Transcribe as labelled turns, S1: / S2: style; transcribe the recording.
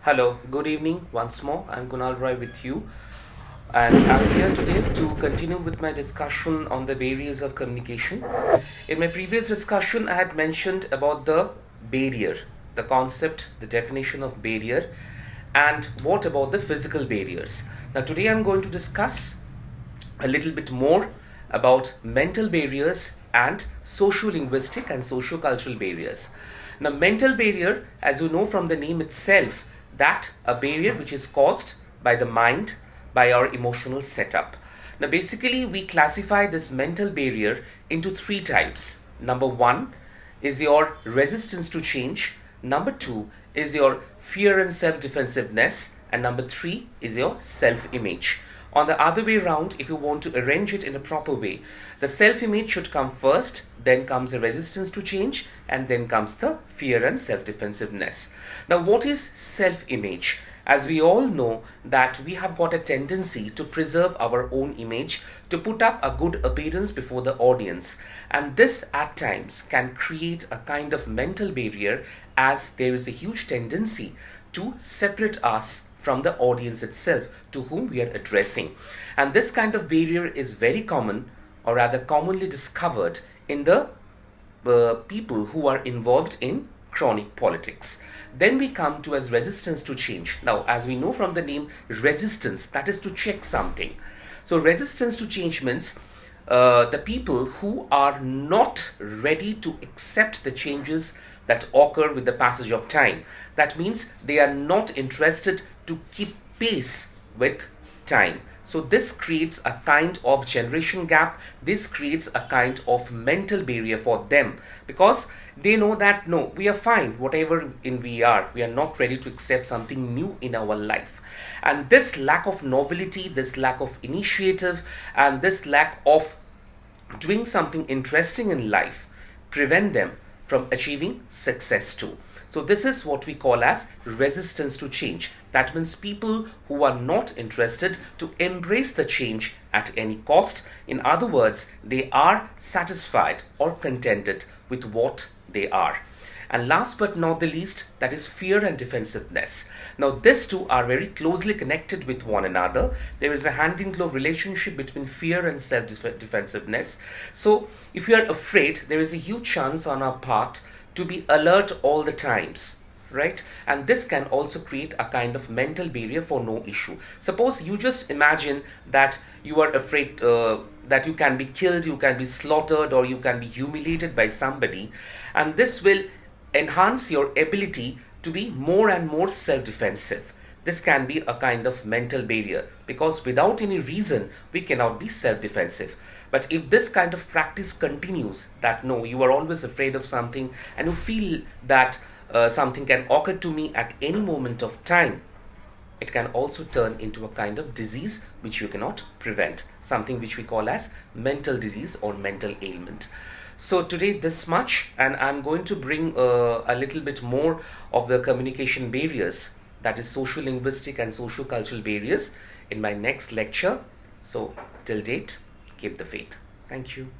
S1: Hello, good evening once more. I'm Kunal Roy with you, and I'm here today to continue with my discussion on the barriers of communication. In my previous discussion, I had mentioned about the barrier, the concept, the definition of barrier, and what about the physical barriers. Now, today I'm going to discuss a little bit more about mental barriers and socio-linguistic and socio-cultural barriers. Now, mental barrier, as you know from the name itself, that a barrier which is caused by the mind, by our emotional setup. Now, basically, we classify this mental barrier into three types. Number one is your resistance to change. Number two is your fear and self-defensiveness. And number three is your self-image. On the other way around, if you want to arrange it in a proper way, the self-image should come first, then comes the resistance to change, and then comes the fear and self-defensiveness. Now, what is self-image? As we all know that we have got a tendency to preserve our own image, to put up a good appearance before the audience. And this at times can create a kind of mental barrier, as there is a huge tendency to separate us from the audience itself to whom we are addressing. And this kind of barrier is very common, or rather commonly discovered in the people who are involved in chronic politics. Then we come to as resistance to change. Now, as we know from the name resistance, that is to check something. So resistance to change means the people who are not ready to accept the changes that occur with the passage of time. That means they are not interested to keep pace with time. So this creates a kind of generation gap. This creates a kind of mental barrier for them, because they know that no, we are fine whatever we are not ready to accept something new in our life. And this lack of novelty, this lack of initiative, and this lack of doing something interesting in life prevent them from achieving success too. So this is what we call as resistance to change. That means people who are not interested to embrace the change at any cost. In other words, they are satisfied or contented with what they are. And last but not the least, that is fear and defensiveness. Now, these two are very closely connected with one another. There is a hand-in-glove relationship between fear and self-defensiveness. So, if you are afraid, there is a huge chance on our part to be alert all the times, right? And this can also create a kind of mental barrier for no issue. Suppose you just imagine that you are afraid that you can be killed, you can be slaughtered, or you can be humiliated by somebody, and this will enhance your ability to be more and more self-defensive. This can be a kind of mental barrier, because without any reason we cannot be self-defensive. But if this kind of practice continues, that no, you are always afraid of something and you feel that something can occur to me at any moment of time, it can also turn into a kind of disease which you cannot prevent, something which we call as mental disease or mental ailment. So today this much, and I'm going to bring a little bit more of the communication barriers, that is socio-linguistic and socio-cultural barriers, in my next lecture. So till date, keep the faith. Thank you.